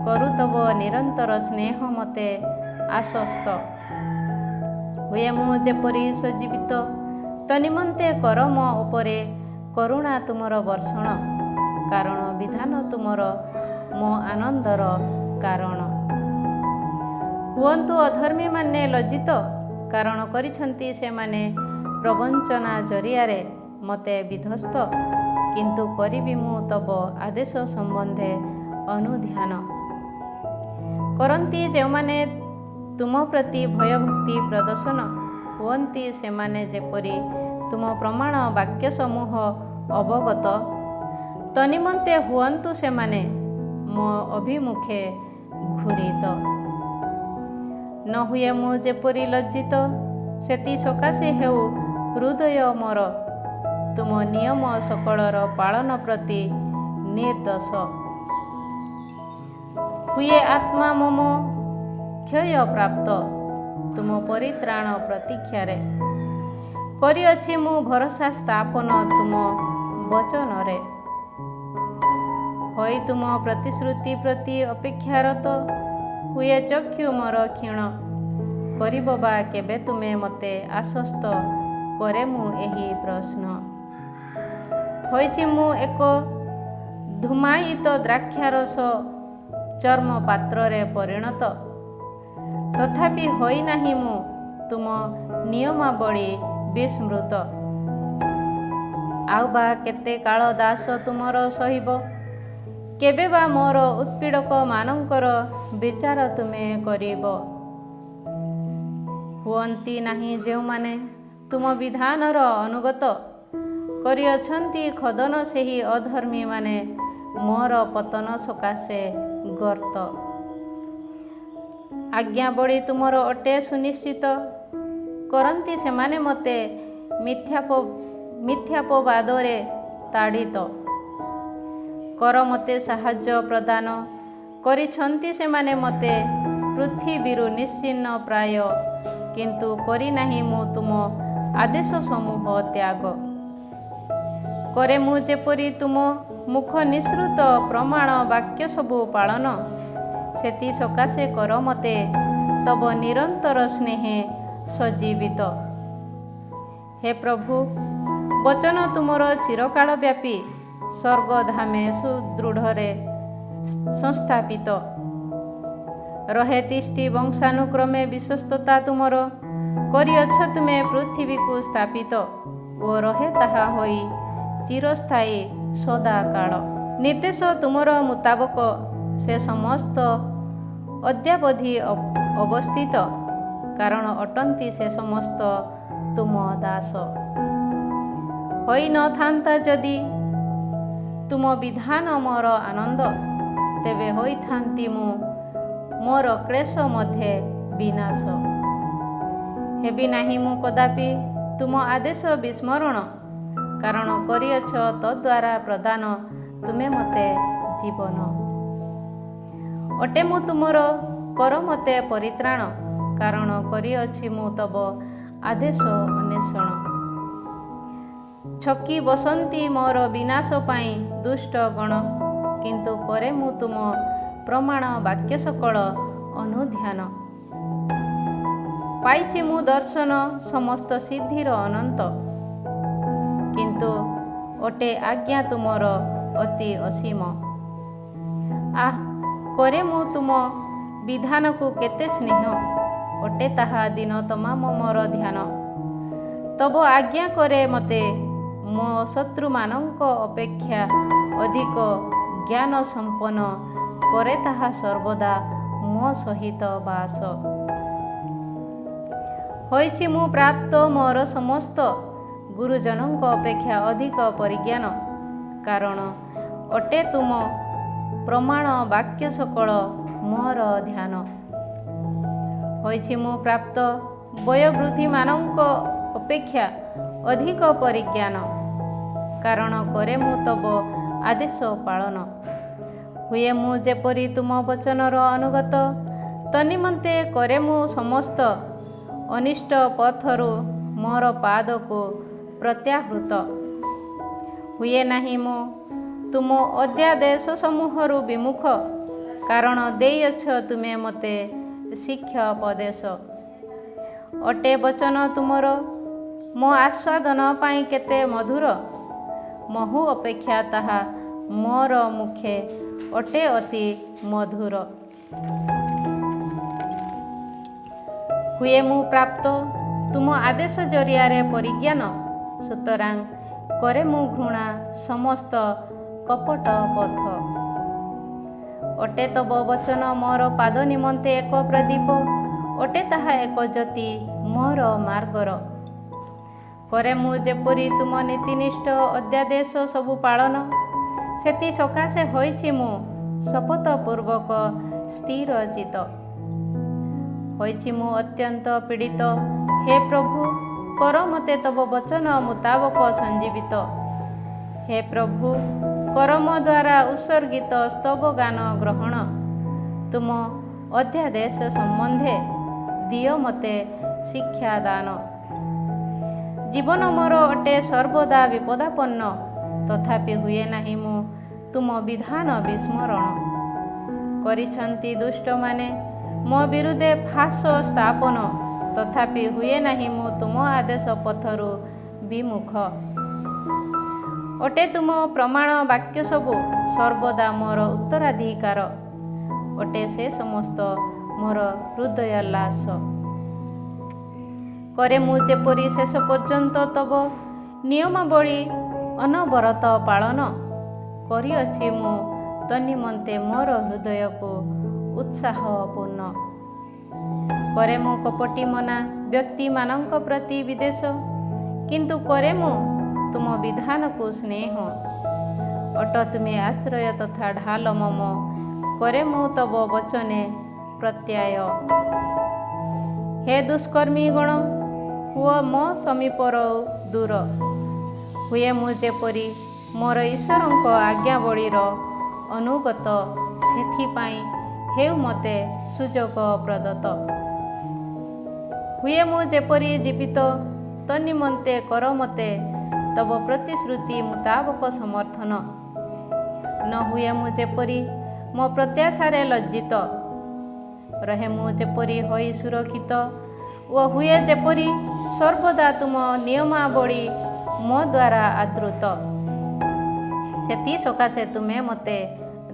କରୁତବ ନିରନ୍ତର ସ୍ନେହ ମୋତେ ଆଶ୍ୱସ୍ତ। ହୁଏ ମୁଁ ଯେପରି ସଜୀବିତ, ତନ୍ନିମନ୍ତେ କର ମୋ ଉପରେ କରୁଣା ତୁମର ବର୍ଷଣ, କାରଣ ବିଧାନ ତୁମର ମୋ ଆନନ୍ଦର କାରଣ। ହୁଅନ୍ତୁ ଅଧର୍ମୀମାନେ ଲଜ୍ଜିତ, କାରଣ କରିଛନ୍ତି ସେମାନେ ପ୍ରବଞ୍ଚନା ଜରିଆରେ ମୋତେ ବିଧ୍ୱସ୍ତ, କିନ୍ତୁ କରିବି ମୁଁ ତବ ଆଦେଶ ସମ୍ବନ୍ଧେ ଅନୁଧ୍ୟାନ। କରନ୍ତି ଯେଉଁମାନେ ତୁମ ପ୍ରତି ଭୟଭକ୍ତି ପ୍ରଦର୍ଶନ, ହୁଅନ୍ତି ସେମାନେ ଯେପରି ତୁମ ପ୍ରମାଣ ବାକ୍ୟ ସମୂହ ଅବଗତ, ତନ୍ନିମନ୍ତେ ହୁଅନ୍ତୁ ସେମାନେ ମୋ ଅଭିମୁଖେ ଘୂରିତ। ନ ହୁଏ ମୁଁ ଯେପରି ଲଜ୍ଜିତ, ସେଥି ସକାଶେ ହେଉ ହୃଦୟ ମୋର ତୁମ ନିୟମ ସକଳର ପାଳନ ପ୍ରତି ନିର୍ଦ୍ଦୋଷ। ହୁଏ ଆତ୍ମା ମମ କ୍ଷୟ ପ୍ରାପ୍ତ ତୁମ ପରିତ୍ରାଣ ପ୍ରତୀକ୍ଷାରେ। କରିଅଛି ମୁଁ ଭରସା ସ୍ଥାପନ ତୁମ ବଚନରେ। ହୋଇ ତୁମ ପ୍ରତିଶ୍ରୁତି ପ୍ରତି ଅପେକ୍ଷାରତ ହୁଏ ଚକ୍ଷୁ ମୋର କ୍ଷୀଣ। କରିବ ବା କେବେ ତୁମେ ମୋତେ ଆଶ୍ୱସ୍ତ କରେ ମୁଁ ଏହି ପ୍ରଶ୍ନ। ହୋଇଛି ମୁଁ ଏକ ଧୂମାୟିତ ଦ୍ରାକ୍ଷାରସ ଚର୍ମ ପାତ୍ରରେ ପରିଣତ। ତଥାପି ହୋଇନାହିଁ ମୁଁ ତୁମ ନିୟମାବଳୀ ବିସ୍ମୃତ। ଆଉ ବା କେତେ କାଳ ଦାସ ତୁମର ସହିବ? କେବେ ବା ମୋର ଉତ୍ପୀଡ଼କମାନଙ୍କର ବିଚାର ତୁମେ କରିବ? ହୁଅନ୍ତି ନାହିଁ ଯେଉଁମାନେ ତୁମ ବିଧାନର ଅନୁଗତ? କରିଅଛନ୍ତି ଖୋଦନ ସେହି ଅଧର୍ମୀମାନେ ମୋର ପତନ ସକାଶେ ଗର୍ତ୍ତ। ଆଜ୍ଞାବଳୀ ତୁମର ଅଟେ ସୁନିଶ୍ଚିତ। କରନ୍ତି ସେମାନେ ମୋତେ ମିଥ୍ୟାପବାଦରେ ତାଡ଼ିତ। କର ମୋତେ ସାହାଯ୍ୟ ପ୍ରଦାନ। କରିଛନ୍ତି ସେମାନେ ମୋତେ ପୃଥିବୀରୁ ନିଶ୍ଚିହ୍ନ ପ୍ରାୟ। କିନ୍ତୁ କରିନାହିଁ ମୁଁ ତୁମ ଆଦେଶ ସମୂହ ତ୍ୟାଗ। କରେ ମୁଁ ଯେପରି ତୁମ ମୁଖ ନିଃସୃତ ପ୍ରମାଣ ବାକ୍ୟ ସବୁ ପାଳନ। ସେଥି ସକାଶେ କର ମୋତେ ତବ ନିରନ୍ତର ସ୍ନେହେ ସଜୀବିତ। ହେ ପ୍ରଭୁ, ବଚନ ତୁମର ଚିରକାଳ ବ୍ୟାପୀ ସ୍ୱର୍ଗଧାମେ ସୁଦୃଢ଼ରେ ସଂସ୍ଥାପିତ। ରହେ ତିଷ୍ଠି ବଂଶାନୁକ୍ରମେ ବିଶ୍ୱସ୍ତତା ତୁମର। କରିଅଛ ତୁମେ ପୃଥିବୀକୁ ସ୍ଥାପିତ ଓ ରହେ ତାହା ହୋଇ ଚିରସ୍ଥାୟୀ ସଦାକାଳ। ନିର୍ଦ୍ଦେଶ ତୁମର ମୁତାବକ ସେ ସମସ୍ତ ଅଦ୍ୟାବଧି ଅବସ୍ଥିତ। କାରଣ ଅଟନ୍ତି ସେ ସମସ୍ତ ତୁମ ଦାସ। ହୋଇ ନଥାନ୍ତା ଯଦି ତୁମ ବିଧାନ ମୋର ଆନନ୍ଦ, ତେବେ ହୋଇଥାନ୍ତି ମୁଁ ମୋର କ୍ଲେଶ ମଧ୍ୟେ ବିନାଶ। ହେବି ନାହିଁ ମୁଁ କଦାପି ତୁମ ଆଦେଶ ବିସ୍ମରଣ। କାରଣ କରିଅଛ ତଦ୍ୱାରା ପ୍ରଦାନ ତୁମେ ମୋତେ ଜୀବନ। ଅଟେ ମୁଁ ତୁମର କର ମୋତେ ପରିତ୍ରାଣ। କାରଣ କରିଅଛି ମୁଁ ତବ ଆଦେଶ ଅନ୍ୱେଷଣ। ଛକି ବସନ୍ତି ମୋର ବିନାଶ ପାଇଁ ଦୁଷ୍ଟ ଗଣ। କିନ୍ତୁ କରେ ମୁଁ ତୁମ ପ୍ରମାଣ ବାକ୍ୟ ସକଳ ଅନୁଧ୍ୟାନ। ପାଇଛି ମୁଁ ଦର୍ଶନ ସମସ୍ତ ସିଦ୍ଧିର ଅନନ୍ତ। କିନ୍ତୁ ଅଟେ ଆଜ୍ଞା ତୁମର ଅତି ଅସୀମ। କରେ ମୁଁ ତୁମ ବିଧାନକୁ କେତେ ସ୍ନେହ। ଅଟେ ତାହା ଦିନ ତମାମ ମୋର ଧ୍ୟାନ। ତବ ଆଜ୍ଞା କରେ ମୋତେ ମୋ ଶତ୍ରୁମାନଙ୍କ ଅପେକ୍ଷା ଅଧିକ ଜ୍ଞାନ ସମ୍ପନ୍ନ। କରେ ତାହା ସର୍ବଦା ମୋ ସହିତ ବାସ। ହୋଇଛି ମୁଁ ପ୍ରାପ୍ତ ମୋର ସମସ୍ତ ଗୁରୁଜନଙ୍କ ଅପେକ୍ଷା ଅଧିକ ପରିଜ୍ଞାନ। କାରଣ ଅଟେ ତୁମ ପ୍ରମାଣ ବାକ୍ୟ ସକଳ ମୋର ଧ୍ୟାନ। ହୋଇଛି ମୁଁ ପ୍ରାପ୍ତ ବୟୋବୃଦ୍ଧିମାନଙ୍କ ଅପେକ୍ଷା ଅଧିକ ପରିଜ୍ଞାନ। କାରଣ କରେ ମୁଁ ତବ ଆଦେଶ ପାଳନ। ହୁଏ ମୁଁ ଯେପରି ତୁମ ବଚନର ଅନୁଗତ। ତନ୍ନିମନ୍ତେ କରେ ମୁଁ ସମସ୍ତ ଅନିଷ୍ଟ ପଥରୁ ମୋର ପାଦକୁ ପ୍ରତ୍ୟାହୃତ। ହୁଏ ନାହିଁ ମୁଁ ତୁମ ଅଧ୍ୟାଦେଶ ସମୂହରୁ ବିମୁଖ। କାରଣ ଦେଇଅଛ ତୁମେ ମୋତେ ଶିକ୍ଷୋପଦେଶ। ଅଟେ ବଚନ ତୁମର ମୋ ଆସ୍ୱାଦନ ପାଇଁ କେତେ ମଧୁର। ମହୁ ଅପେକ୍ଷା ତାହା ମୋର ମୁଖେ ଅଟେ ଅତି ମଧୁର। ହୁଏ ମୁଁ ପ୍ରାପ୍ତ ତୁମ ଆଦେଶ ଜରିଆରେ ପରିଜ୍ଞାନ। ସୁତରାଂ କରେ ମୁଁ ଘୃଣା ସମସ୍ତ କପଟ ପଥ। ଅଟେ ତବ ବଚନ ମୋର ପାଦ ନିମନ୍ତେ ଏକ ପ୍ରଦୀପ। ଅଟେ ତାହା ଏକ ଜ୍ୟୋତି ମୋର ମାର୍ଗର। କରେ ମୁଁ ଯେପରି ତୁମ ନୀତିନିଷ୍ଠ ଅଧ୍ୟାଦେଶ ସବୁ ପାଳନ। ସେଥି ସକାଶେ ହୋଇଛି ମୁଁ ଶପଥପୂର୍ବକ ସ୍ଥିରଚିତ। ହୋଇଛି ମୁଁ ଅତ୍ୟନ୍ତ ପୀଡ଼ିତ। ହେ ପ୍ରଭୁ, କର ମୋତେ ତବ ବଚନ ମୁତାବକ ସଞ୍ଜୀବିତ। ହେ ପ୍ରଭୁ, କର ମୋ ଦ୍ୱାରା ଉତ୍ସର୍ଗିତ ସ୍ତବ ଗାନ ଗ୍ରହଣ। ତୁମ ଅଧ୍ୟାଦେଶ ସମ୍ବନ୍ଧେ ଦିଅ ମୋତେ ଶିକ୍ଷା ଦାନ। ଜୀବନ ମୋର ଅଟେ ସର୍ବଦା ବିପଦାପନ୍ନ, ତଥାପି ହୁଏ ନାହିଁ ମୁଁ ତୁମ ବିଧାନ ବିସ୍ମରଣ। କରିଛନ୍ତି ଦୁଷ୍ଟମାନେ ମୋ ବିରୁଦ୍ଧେ ଫାଶ ସ୍ଥାପନ, ତଥାପି ହୁଏ ନାହିଁ ମୁଁ ତୁମ ଆଦେଶ ପଥରୁ ବିମୁଖ। ଅଟେ ତୁମ ପ୍ରମାଣ ବାକ୍ୟ ସବୁ ସର୍ବଦା ମୋର ଉତ୍ତରାଧିକାର, ଅଟେ ସେ ସମସ୍ତ ମୋର ହୃଦୟୋଲ୍ଲାସ। କରେ ମୁଁ ଯେପରି ଶେଷ ପର୍ଯ୍ୟନ୍ତ ତବ ନିୟମାବଳୀ ଅନବରତ ପାଳନ, କରିଅଛି ମୁଁ ତନ୍ନିମନ୍ତେ ମୋର ହୃଦୟକୁ ଉତ୍ସାହପୂର୍ଣ୍ଣ। କରେ ମୁଁ କପଟି ମନା ବ୍ୟକ୍ତିମାନଙ୍କ ପ୍ରତି ବିଦ୍ୱେଷ, କିନ୍ତୁ କରେ ମୁଁ ତୁମ ବିଧାନକୁ ସ୍ନେହ। ଅଟ ତୁମେ ଆଶ୍ରୟ ତଥା ଢାଲ ମମ, କରେ ମୁଁ ତବ ବଚନେ ପ୍ରତ୍ୟୟ। ହେ ଦୁଷ୍କର୍ମୀ ଗଣ, ହୁଅ ମୋ ସମୀପରୁ ଦୂର, ହୁଏ ମୁଁ ଯେପରି ମୋର ଈଶ୍ୱରଙ୍କ ଆଜ୍ଞାବଳୀର ଅନୁଗତ, ସେଥିପାଇଁ ହେଉ ମୋତେ ସୁଯୋଗ ପ୍ରଦତ୍ତ। ହୁଏ ମୁଁ ଯେପରି ଜୀବିତ, ତନ୍ନିମନ୍ତେ କର ମୋତେ ତବ ପ୍ରତିଶ୍ରୁତି ମୁତାବକ ସମର୍ଥନ। ନ ହୁଏ ମୁଁ ଯେପରି ମୋ ପ୍ରତ୍ୟାଶାରେ ଲଜ୍ଜିତ, ରହେ ମୁଁ ଯେପରି ହୋଇ ସୁରକ୍ଷିତ, ଓ ହୁଏ ଯେପରି ସର୍ବଦା ତୁମ ନିୟମାବଳୀ ମୋ ଦ୍ୱାରା ଆଦୃତ। ସେଥି ସକାଶେ ତୁମେ ମୋତେ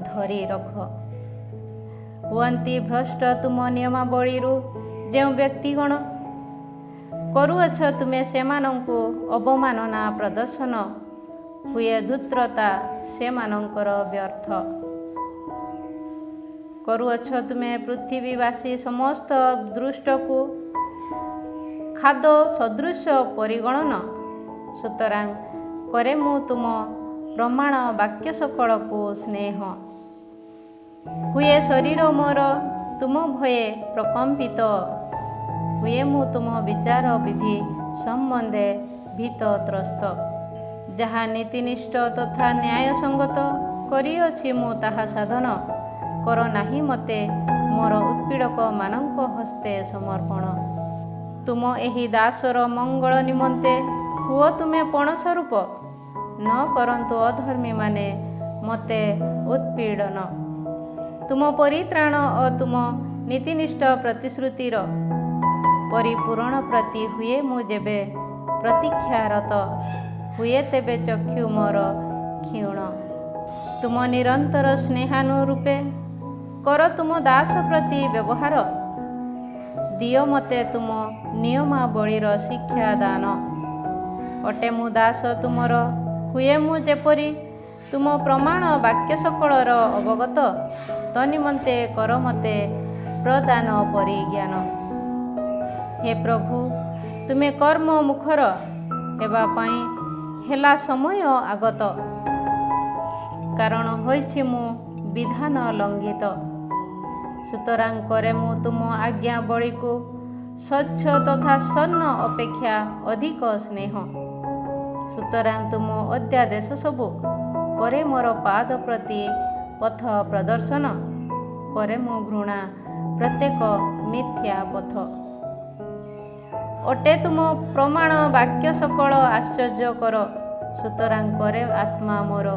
ଧରି ରଖ। ହୁଅନ୍ତି ଭ୍ରଷ୍ଟ ତୁମ ନିୟମାବଳୀରୁ ଯେଉଁ ବ୍ୟକ୍ତିଗଣ, କରୁଅଛ ତୁମେ ସେମାନଙ୍କୁ ଅବମାନନା ପ୍ରଦର୍ଶନ, ହୁଏ ଧୂର୍ତ୍ତତା ସେମାନଙ୍କର ବ୍ୟର୍ଥ। କରୁଅଛ ତୁମେ ପୃଥିବୀବାସୀ ସମସ୍ତ ଦୃଷ୍ଟକୁ ଖାଦ ସଦୃଶ ପରିଗଣନ, ସୁତରାଂ କରେ ମୁଁ ତୁମ ପ୍ରମାଣ ବାକ୍ୟ ସକଳକୁ ସ୍ନେହ। ହୁଏ ଶରୀର ମୋର ତୁମ ଭୟେ ପ୍ରକମ୍ପିତ, ହୁଏ ମୁଁ ତୁମ ବିଚାର ବିଧି ସମ୍ବନ୍ଧେ ଭୀତତ୍ରସ୍ତ। ଯାହା ନୀତିନିଷ୍ଠ ତଥା ନ୍ୟାୟସଙ୍ଗତ, କରିଅଛି ମୁଁ ତାହା ସାଧନ, କର ନାହିଁ ମୋତେ ମୋର ଉତ୍ପୀଡ଼କମାନଙ୍କ ହସ୍ତେ ସମର୍ପଣ। ତୁମ ଏହି ଦାସର ମଙ୍ଗଳ ନିମନ୍ତେ ହୁଅ ତୁମେ ପଣସ ରୂପ, ନ କରନ୍ତୁ ଅଧର୍ମୀମାନେ ମୋତେ ଉତ୍ପୀଡ଼ନ। ତୁମ ପରିତ୍ରାଣ ଓ ତୁମ ନୀତିନିଷ୍ଠ ପ୍ରତିଶ୍ରୁତିର ପରିପୂରଣ ପ୍ରତି ହୁଏ ମୁଁ ଯେବେ ପ୍ରତୀକ୍ଷାରତ, ହୁଏ ତେବେ ଚକ୍ଷୁ ମୋର କ୍ଷୀଣ। ତୁମ ନିରନ୍ତର ସ୍ନେହାନୁରୂପେ କର ତୁମ ଦାସ ପ୍ରତି ବ୍ୟବହାର, ଦିଅ ମୋତେ ତୁମ ନିୟମାବଳୀର ଶିକ୍ଷା ଦାନ। ଅଟେ ମୁଁ ଦାସ ତୁମର, ହୁଏ ମୁଁ ଯେପରି ତୁମ ପ୍ରମାଣ ବାକ୍ୟ ସକଳର ଅବଗତ, ତନ୍ନିମନ୍ତେ କର ମୋତେ ପ୍ରଦାନ ପରିଜ୍ଞାନ। ହେ ପ୍ରଭୁ, ତୁମେ କର୍ମ ମୁଖର ହେବା ପାଇଁ ହେଲା ସମୟ ଆଗତ, କାରଣ ହୋଇଛି ମୁଁ ବିଧାନ ଲଙ୍ଘିତ। ସୁତରାଂ କରେ ମୁଁ ତୁମ ଆଜ୍ଞାବଳୀକୁ ସ୍ୱଚ୍ଛ ତଥା ସ୍ୱର୍ଣ୍ଣ ଅପେକ୍ଷା ଅଧିକ ସ୍ନେହ। ସୁତରାଂ ତୁମ ଅଧ୍ୟାଦେଶ ସବୁ କରେ ମୋର ପାଦ ପ୍ରତି ପଥ ପ୍ରଦର୍ଶନ, କରେ ମୁଁ ଘୃଣା ପ୍ରତ୍ୟେକ ମିଥ୍ୟା ପଥ। ଅଟେ ତୁମ ପ୍ରମାଣ ବାକ୍ୟ ସକଳ ଆଶ୍ଚର୍ଯ୍ୟକର, ସୁତରାଂ କରେ ଆତ୍ମା ମୋର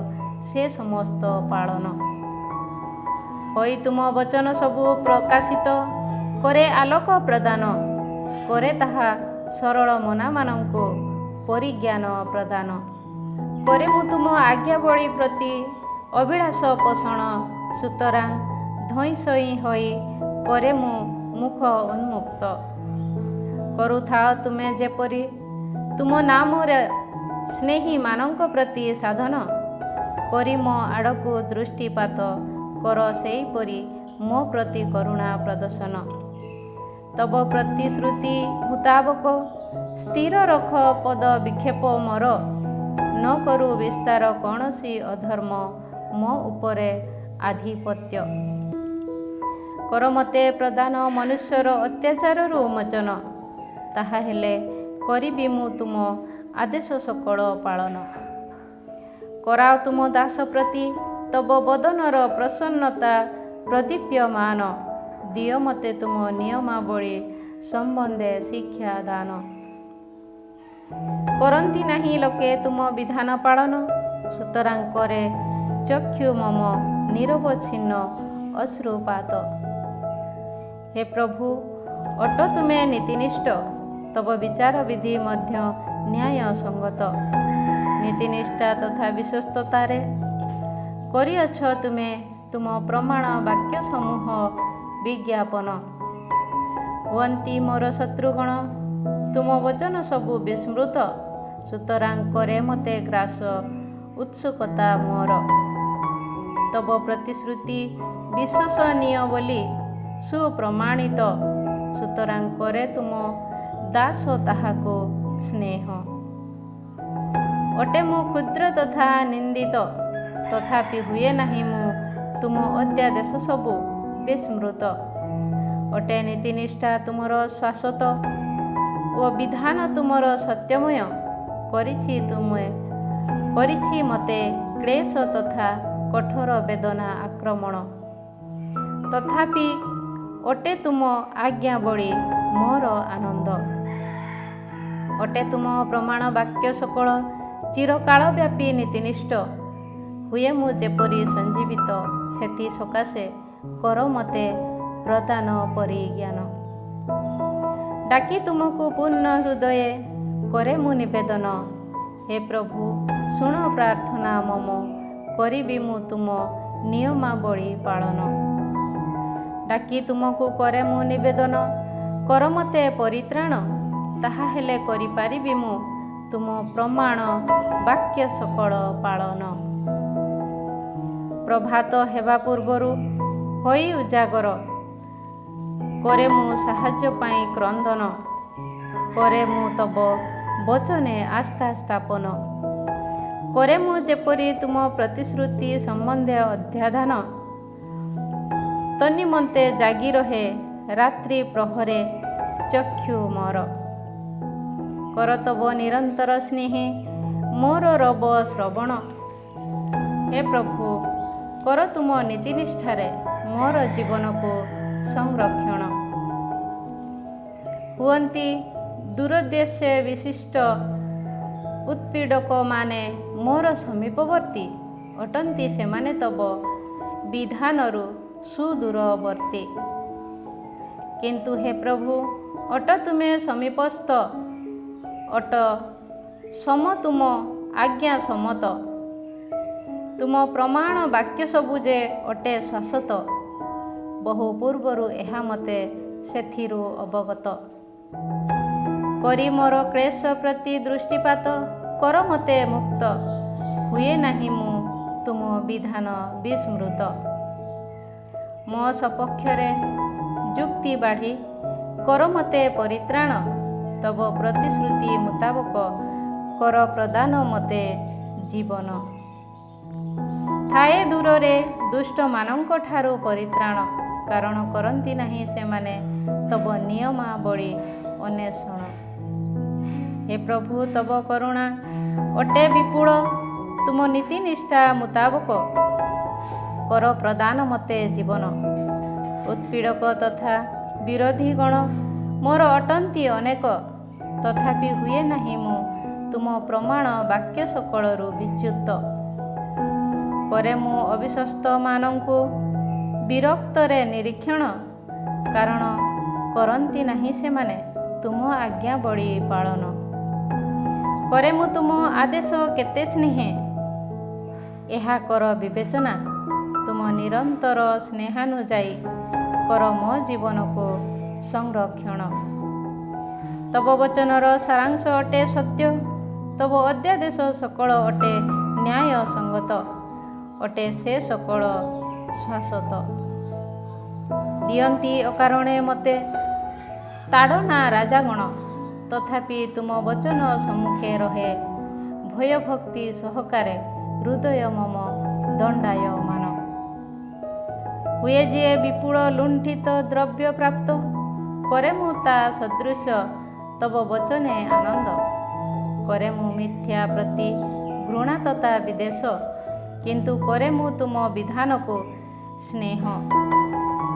ସେ ସମସ୍ତ ପାଳନ। ହୋଇ ତୁମ ବଚନ ସବୁ ପ୍ରକାଶିତ, କରେ ଆଲୋକ ପ୍ରଦାନ, କରେ ତାହା ସରଳ ମନାମାନଙ୍କୁ ପରିଜ୍ଞାନ ପ୍ରଦାନ। କରେ ମୁଁ ତୁମ ଆଜ୍ଞାବଳୀ ପ୍ରତି ଅଭିଳାଷ ପୋଷଣ, ସୁତରାଂ ଧଇଁସଇଁ ହୋଇ କରେ ମୁଁ ମୁଖ ଉନ୍ମୁକ୍ତ। କରୁଥାଅ ତୁମେ ଯେପରି ତୁମ ନାମରେ ସ୍ନେହୀମାନଙ୍କ ପ୍ରତି ସାଧନ, କରି ମୋ ଆଡ଼କୁ ଦୃଷ୍ଟିପାତ କର ସେହିପରି ମୋ ପ୍ରତି କରୁଣା ପ୍ରଦର୍ଶନ। ତବ ପ୍ରତିଶ୍ରୁତି ମୁତାବକ ସ୍ଥିର ରଖ ପଦ ବିକ୍ଷେପ ମୋର, ନ କରୁ ବିସ୍ତାର କୌଣସି ଅଧର୍ମ ମୋ ଉପରେ ଆଧିପତ୍ୟ। କର ମୋତେ ପ୍ରଦାନ ମନୁଷ୍ୟର ଅତ୍ୟାଚାରରୁ ମୋଚନ, ତାହା ହେଲେ କରିବି ମୁଁ ତୁମ ଆଦେଶ ସକଳ ପାଳନ। କରାଅ ତୁମ ଦାସ ପ୍ରତି ତବ ବଦନର ପ୍ରସନ୍ନତା, ପ୍ରଦୀପ୍ୟମାନ। ଦିଅ ମୋତେ ତୁମ ନିୟମାବଳୀ ସମ୍ବନ୍ଧେ ଶିକ୍ଷା ଦାନ। କରନ୍ତି ନାହିଁ ଲୋକେ ତୁମ ବିଧାନ ପାଳନ, ସୁତରାଂ କରେ ଚକ୍ଷୁ ମମ ନିରବଚ୍ଛିନ୍ନ ଅଶ୍ରୁପାତ। ହେ ପ୍ରଭୁ, ଅଟ ତୁମେ ନୀତିନିଷ୍ଠ, ତବ ବିଚାର ବିଧି ମଧ୍ୟ ନ୍ୟାୟ ସଙ୍ଗତ। ନୀତିନିଷ୍ଠା ତଥା ବିଶ୍ୱସ୍ତତାରେ କରିଅଛ ତୁମେ ତୁମ ପ୍ରମାଣ ବାକ୍ୟ ସମୂହ ବିଜ୍ଞାପନ। ହୁଅନ୍ତି ମୋର ଶତ୍ରୁଗଣ ତୁମ ବଚନ ସବୁ ବିସ୍ମୃତ, ସୁତରାଂ କରେ ମୋତେ ଗ୍ରାସ ଉତ୍ସୁକତା ମୋର। ତବ ପ୍ରତିଶ୍ରୁତି ବିଶ୍ୱସନୀୟ ବୋଲି ସୁପ୍ରମାଣିତ, ସୁତରାଂ କରେ ତୁମ ଦାସ ତାହାକୁ ସ୍ନେହ। ଅଟେ ମୁଁ କ୍ଷୁଦ୍ର ତଥା ନିନ୍ଦିତ, ତଥାପି ହୁଏ ନାହିଁ ମୁଁ ତୁମ ଅଧ୍ୟାଦେଶ ସବୁ ବିସ୍ମୃତ। ଅଟେ ନୀତିନିଷ୍ଠା ତୁମର ଶାଶ୍ୱତ ଓ ବିଧାନ ତୁମର ସତ୍ୟମୟ। କରିଛି ମୋତେ କ୍ଲେଶ ତଥା କଠୋର ବେଦନା ଆକ୍ରମଣ, ତଥାପି ଅଟେ ତୁମ ଆଜ୍ଞାବଳୀ ମୋର ଆନନ୍ଦ। ଅଟେ ତୁମ ପ୍ରମାଣ ବାକ୍ୟ ସକଳ ଚିରକାଳ ବ୍ୟାପୀ ନୀତିନିଷ୍ଠ। ହୁଏ ମୁଁ ଯେପରି ସଞ୍ଜୀବିତ, ସେଥି ସକାଶେ କର ମୋତେ ପ୍ରଦାନ ପରିଜ୍ଞାନ। ଡାକି ତୁମକୁ ପୂର୍ଣ୍ଣ ହୃଦୟେ କରେ ମୁଁ ନିବେଦନ। ହେ ପ୍ରଭୁ, ଶୁଣ ପ୍ରାର୍ଥନା ମମ, କରିବି ମୁଁ ତୁମ ନିୟମାବଳୀ ପାଳନ। ଡାକି ତୁମକୁ କରେ ମୁଁ ନିବେଦନ, କର ମୋତେ ପରିତ୍ରାଣ। ତାହା ହେଲେ କରିପାରିବି ମୁଁ ତୁମ ପ୍ରମାଣ ବାକ୍ୟ ସକଳ ପାଳନ। ପ୍ରଭାତ ହେବା ପୂର୍ବରୁ ହୋଇ ଉଜାଗର, କରେ ମୁଁ ସାହାଯ୍ୟ ପାଇଁ କ୍ରନ୍ଦନ। କରେ ମୁଁ ତବ ବଚନେ ଆସ୍ଥା ସ୍ଥାପନ। କରେ ମୁଁ ଯେପରି ତୁମ ପ୍ରତିଶ୍ରୁତି ସମ୍ବନ୍ଧେ ଅଧ୍ୟାଧାନ। ତନ୍ନିମନ୍ତେ ଜାଗି ରହେ ରାତ୍ରି ପ୍ରହରେ ଚକ୍ଷୁ ମୋର। କର ତବ ନିରନ୍ତର ସ୍ନେହେ ମୋର ରବ ଶ୍ରବଣ। ହେ ପ୍ରଭୁ, କର ତୁମ ନୀତିନିଷ୍ଠାରେ ମୋର ଜୀବନକୁ ସଂରକ୍ଷଣ। ହୁଅନ୍ତି ଦୂରୋଦ୍ଦେଶ୍ୟ ବିଶିଷ୍ଟ ଉତ୍ପୀଡ଼କମାନେ ମୋର ସମୀପବର୍ତ୍ତୀ, ଅଟନ୍ତି ସେମାନେ ତବ ବିଧାନରୁ ସୁଦୂରବର୍ତ୍ତୀ। କିନ୍ତୁ ହେ ପ୍ରଭୁ, ଅଟ ତୁମେ ସମୀପସ୍ଥ, ଅଟ ସମ ତୁମ ଆଜ୍ଞା ସମତ। ତୁମ ପ୍ରମାଣ ବାକ୍ୟ ସବୁ ଯେ ଅଟେ ଶାଶ୍ୱତ, ବହୁ ପୂର୍ବରୁ ଏହା ମୋତେ ସେଥିରୁ ଅବଗତ। କରି ମୋର କ୍ଲେଶ ପ୍ରତି ଦୃଷ୍ଟିପାତ, କର ମୋତେ ମୁକ୍ତ। ହୁଏ ନାହିଁ ମୁଁ ତୁମ ବିଧାନ ବିସ୍ମୃତ। ମୋ ସପକ୍ଷରେ ଯୁକ୍ତି ବାଢ଼ି କର ମୋତେ ପରିତ୍ରାଣ। ତବ ପ୍ରତିଶ୍ରୁତି ମୁତାବକ କର ପ୍ରଦାନ ମୋତେ ଜୀବନ। ଥାଏ ଦୂରରେ ଦୁଷ୍ଟମାନଙ୍କ ଠାରୁ ପରିତ୍ରାଣ, କାରଣ କରନ୍ତି ନାହିଁ ସେମାନେ ତବ ନିୟମାବଳୀ ଅନ୍ୱେଷଣ। ହେ ପ୍ରଭୁ, ତବ କରୁଣା ଅଟେ ବିପୁଳ, ତୁମ ନୀତିନିଷ୍ଠା ମୁତାବକ କର ପ୍ରଦାନ ମୋତେ ଜୀବନ। ଉତ୍ପୀଡ଼କ ତଥା ବିରୋଧୀଗଣ ମୋର ଅଟନ୍ତି ଅନେକ, ତଥାପି ହୁଏ ନାହିଁ ମୁଁ ତୁମ ପ୍ରମାଣ ବାକ୍ୟ ସକଳରୁ ବିଚ୍ୟୁତ। କରେ ମୁଁ ଅବିଶ୍ୱସ୍ତମାନଙ୍କୁ ବିରକ୍ତରେ ନିରୀକ୍ଷଣ, କାରଣ କରନ୍ତି ନାହିଁ ସେମାନେ ତୁମ ଆଜ୍ଞାବଳୀ ପାଳନ। କରେ ମୁଁ ତୁମ ଆଦେଶ କେତେ ସ୍ନେହେ, ଏହା କର ବିବେଚନା। ତୁମ ନିରନ୍ତର ସ୍ନେହାନୁଯାୟୀ କର ମୋ ଜୀବନକୁ ସଂରକ୍ଷଣ। ତବ ବଚନର ସାରାଂଶ ଅଟେ ସତ୍ୟ, ତବ ଅଧ୍ୟାଦେଶ ସକଳ ଅଟେ ନ୍ୟାୟ ସଙ୍ଗତ। ଅଟେ ସେ ସକଳ ଶାଶ୍ୱତ। ଦିଅନ୍ତି ଅକାରଣେ ମୋତେ ତାଡ଼ନା ରାଜାଗଣ, ତଥାପି ତୁମ ବଚନ ସମ୍ମୁଖେ ରହେ ଭୟଭକ୍ତି ସହକାରେ ହୃଦୟ ମମ ଦଣ୍ଡାୟମାନ। ହୁଏ ଯିଏ ବିପୁଳ ଲୁଣ୍ଠିତ ଦ୍ରବ୍ୟ ପ୍ରାପ୍ତ, କରେ ମୁଁ ତା ସଦୃଶ ତବ ବଚନେ ଆନନ୍ଦ। କରେ ମୁଁ ମିଥ୍ୟା ପ୍ରତି ଘୃଣା ତଥା ବିଦ୍ୱେଷ, କିନ୍ତୁ କରେ ମୁଁ ତୁମ ବିଧାନକୁ ସ୍ନେହ।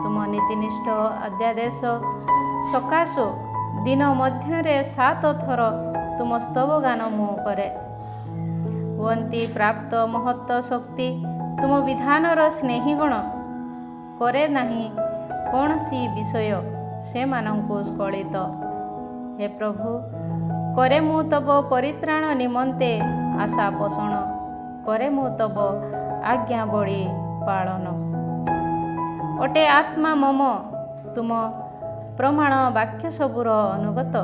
ତୁମ ନୀତିନିଷ୍ଠ ଅଧ୍ୟାଦେଶ ସକାଶୁ ଦିନ ମଧ୍ୟରେ 7 ଥର ତୁମ ସ୍ତବଗାନ ମୁଁ କରେ। ହୁଅନ୍ତି ପ୍ରାପ୍ତ ମହତ୍ତ୍ୱ ଶକ୍ତି ତୁମ ବିଧାନର ସ୍ନେହୀଗଣ। କରେ ନାହିଁ କୌଣସି ବିଷୟ ସେମାନଙ୍କୁ ସ୍ଖଳିତ। ହେ ପ୍ରଭୁ, କରେ ମୁଁ ତବ ପରିତ୍ରାଣ ନିମନ୍ତେ ଆଶା ପୋଷଣ। କରେ ମୁଁ ତବ ଆଜ୍ଞାବଳୀ ପାଳନ। ଅଟେ ଆତ୍ମା ମମ ତୁମ ପ୍ରମାଣ ବାକ୍ୟ ସବୁର ଅନୁଗତ।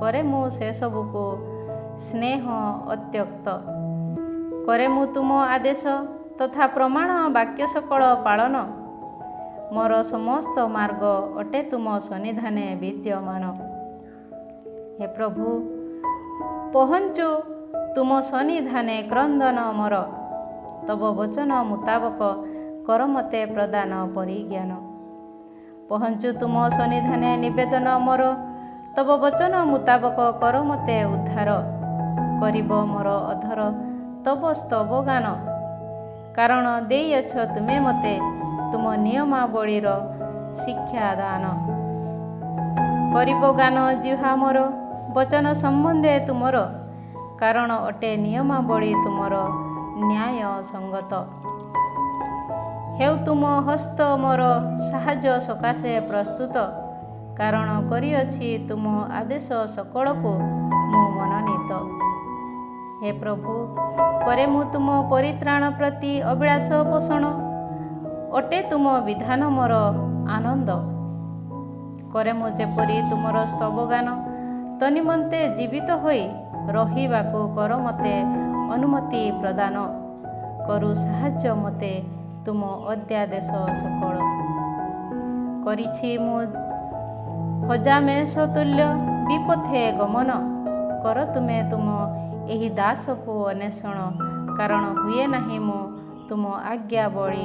କରେ ମୁଁ ସେସବୁକୁ ସ୍ନେହ ଅତ୍ୟକ୍ତ। କରେ ମୁଁ ତୁମ ଆଦେଶ ତଥା ପ୍ରମାଣ ବାକ୍ୟ ସକଳ ପାଳନ। ମୋର ସମସ୍ତ ମାର୍ଗ ଅଟେ ତୁମ ସନ୍ନିଧାନେ ବିଦ୍ୟମାନ। ହେ ପ୍ରଭୁ, ପହଞ୍ଚୁ ତୁମ ସନ୍ନିଧାନେ କ୍ରନ୍ଦନ ମୋର। ତବ ବଚନ ମୁତାବକ କର ମୋତେ ପ୍ରଦାନ ପରିଜ୍ଞାନ। ପହଞ୍ଚୁ ତୁମ ସନ୍ନିଧାନେ ନିବେଦନ ମୋର। ତବ ବଚନ ମୁତାବକ କର ମୋତେ ଉଦ୍ଧାର। କରିବ ମୋର ଅଧର ତବ ସ୍ତବଗାନ। କାରଣ ଦେଇଅଛ ତୁମେ ମୋତେ ତୁମ ନିୟମାବଳୀର ଶିକ୍ଷାଦାନ। କରିବ ଗାନ ଜିହ୍ୱା ମୋର ବଚନ ସମ୍ବନ୍ଧେ ତୁମର। କାରଣ ଅଟେ ନିୟମାବଳୀ ତୁମର ନ୍ୟାୟ ସଙ୍ଗତ। ହେଉ ତୁମ ହସ୍ତ ମୋର ସାହାଯ୍ୟ ସକାଶେ ପ୍ରସ୍ତୁତ। କାରଣ କରିଅଛି ତୁମ ଆଦେଶ ସକଳକୁ ମୁଁ ମନୋନୀତ। ହେ ପ୍ରଭୁ, କରେ ମୁଁ ତୁମ ପରିତ୍ରାଣ ପ୍ରତି ଅଭିଳାଷ ପୋଷଣ। ଅଟେ ତୁମ ବିଧାନ ମୋର ଆନନ୍ଦ। କରେ ମୁଁ ଯେପରି ତୁମର ସ୍ତବଗାନ। ତନ୍ନିମନ୍ତେ ଜୀବିତ ହୋଇ ରହିବାକୁ କର ମୋତେ ଅନୁମତି ପ୍ରଦାନ। କରୁ ସାହାଯ୍ୟ ମୋତେ ତୁମ ଅଧ୍ୟାଦେଶ ସକଳ। କରିଛି ମୁଁ ହଜାମେଷ ତୁଲ୍ୟ ବିପଥେ ଗମନ। କର ତୁମେ ତୁମ ଏହି ଦାସକୁ ଅନ୍ୱେଷଣ। କାରଣ ହୁଏ ନାହିଁ ମୁଁ ତୁମ ଆଜ୍ଞାବଳୀ